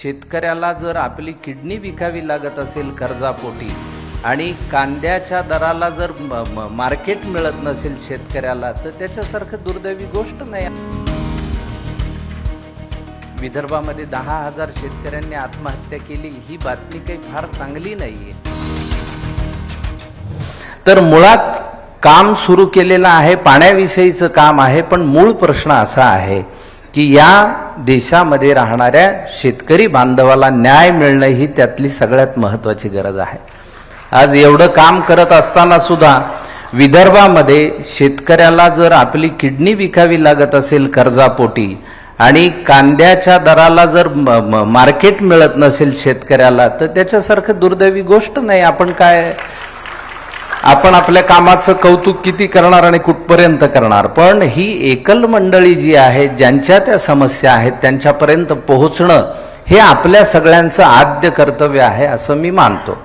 शेतकऱ्याला जर आपली किडनी विकावी लागत असेल कर्जापोटी आणि कांद्याच्या दराला जर मार्केट मिळत नसेल शेतकऱ्याला, तर त्याच्यासारखं दुर्दैवी गोष्ट नाही. विदर्भामध्ये 10,000 शेतकऱ्यांनी आत्महत्या केली, ही बातमी काही फार चांगली नाहीये. तर मुळात काम सुरू केलेलं आहे, पाण्याविषयीचं काम आहे, पण मूळ प्रश्न असा आहे की या देशामध्ये राहणाऱ्या शेतकरी बांधवाला न्याय मिळणं ही त्यातली सगळ्यात महत्त्वाची गरज आहे. आज एवढं काम करत असताना सुद्धा विदर्भामध्ये शेतकऱ्याला जर आपली किडनी विकावी लागत असेल कर्जापोटी आणि कांद्याच्या दराला जर मार्केट मिळत नसेल शेतकऱ्याला, तर त्याच्यासारखं दुर्दैवी गोष्ट नाही. आपण आपल्या कामाचं कौतुक किती करणार आणि कुठपर्यंत करणार, पण ही एकल मंडळी जी आहे, ज्यांच्या त्या समस्या आहेत त्यांच्यापर्यंत पोहोचणं हे आपल्या सगळ्यांचं आद्य कर्तव्य आहे असं मी मानतो.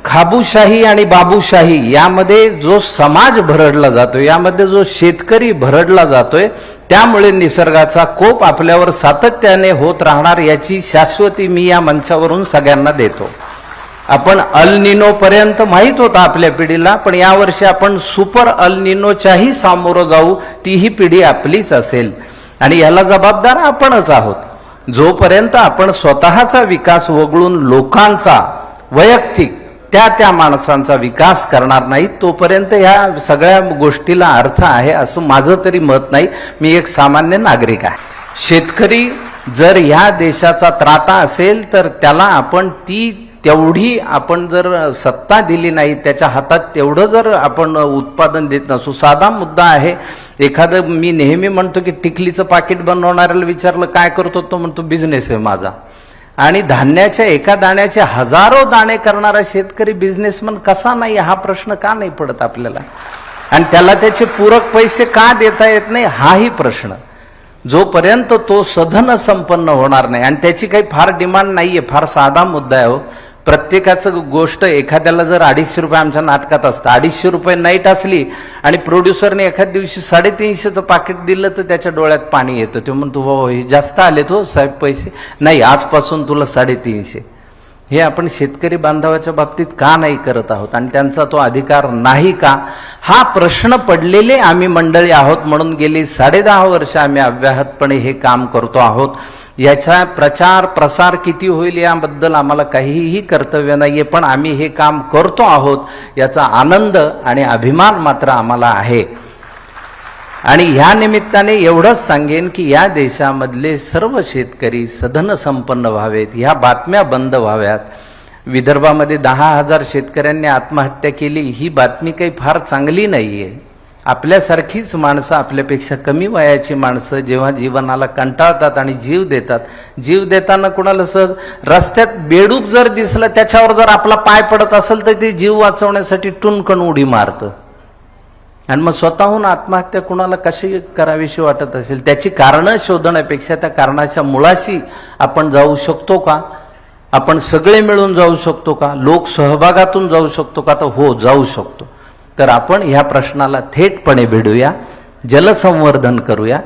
खाबूशाही आणि बाबूशाही यामध्ये जो समाज भरडला जातो, यामध्ये जो शेतकरी भरडला जातोय, त्यामुळे निसर्गाचा कोप आपल्यावर सातत्याने होत राहणार याची शाश्वती मी या मंचावरून सगळ्यांना देतो. आपण अल निनो पर्यंत माहीत होता आपल्या पिढीला, पण यावर्षी आपण सुपर अल निनोच्याही सामोरं जाऊ, तीही पिढी आपलीच असेल आणि याला जबाबदार आपणच आहोत. जोपर्यंत आपण स्वतःचा विकास वगळून लोकांचा, वैयक्तिक त्या माणसांचा विकास करणार नाही, तोपर्यंत ह्या सगळ्या गोष्टीला अर्थ आहे असं माझं तरी मत नाही. मी एक सामान्य नागरिक आहे. शेतकरी जर ह्या देशाचा त्राता असेल तर त्याला आपण तेवढी आपण जर सत्ता दिली नाही, त्याच्या हातात तेवढं जर आपण उत्पादन देत नसू. साधा मुद्दा आहे. एखादं, मी नेहमी म्हणतो की टिकलीचं पाकिट बनवणाऱ्याला विचारलं काय करतो, तो म्हणतो बिझनेस आहे माझा. आणि धान्याच्या एका दाण्याचे हजारो दाणे करणारा शेतकरी बिझनेसमन कसा नाही, हा प्रश्न का नाही पडत आपल्याला? आणि त्याला त्याचे पूरक पैसे का देता येत नाही, हाही प्रश्न. जोपर्यंत तो सधन संपन्न होणार नाही, आणि त्याची काही फार डिमांड नाहीये, फार साधा मुद्दा आहे हो. प्रत्येकाचं गोष्ट, एखाद्याला जर 250 रुपये आमच्या नाटकात असतं, 250 रुपये नाईट असली आणि प्रोड्युसरने एखाद्या दिवशी 350चं पाकिट दिलं तर त्याच्या डोळ्यात पाणी येतं. तो म्हणतो हो हे जास्त आले तो साहेब पैसे, नाही आजपासून तुला 350. हे आपण शेतकरी बांधवाच्या बाबतीत का नाही करत आहोत आणि त्यांचा तो अधिकार नाही का, हा प्रश्न पडलेले आम्ही मंडळी आहोत. म्हणून गेली 10.5 वर्ष आम्ही अव्याहतपणे हे काम करतो आहोत. याचा प्रचार प्रसार किती होईल याबद्दल आम्हाला काहीही कर्तव्य नाहीये, पण आम्ही हे काम करतो आहोत याचा आनंद आणि अभिमान मात्र आम्हाला आहे. आणि ह्या निमित्ताने एवढंच सांगेन की या देशामधले सर्व शेतकरी सधन संपन्न व्हावेत, ह्या बातम्या बंद व्हाव्यात. विदर्भामध्ये 10,000 शेतकऱ्यांनी आत्महत्या केली, ही बातमी काही फार चांगली नाहीये. आपल्यासारखीच माणसं, आपल्यापेक्षा कमी वयाची माणसं जेव्हा जीवनाला कंटाळतात आणि जीव देतात, जीव देताना कुणाला सहज रस्त्यात बेडूक जर दिसलं, त्याच्यावर जर आपला पाय पडत असेल तर ते जीव वाचवण्यासाठी टुनकन उडी मारतं. आणि मग स्वतःहून आत्महत्या कुणाला कशी करावीशी वाटत असेल, त्याची कारणं शोधण्यापेक्षा त्या कारणाच्या मुळाशी आपण जाऊ शकतो का? आपण सगळे मिळून जाऊ शकतो का? लोक सहभागातून जाऊ शकतो का? तर हो, जाऊ शकतो. तर आपण ह्या प्रश्नाला थेटपणे भिडूया, जलसंवर्धन करूया.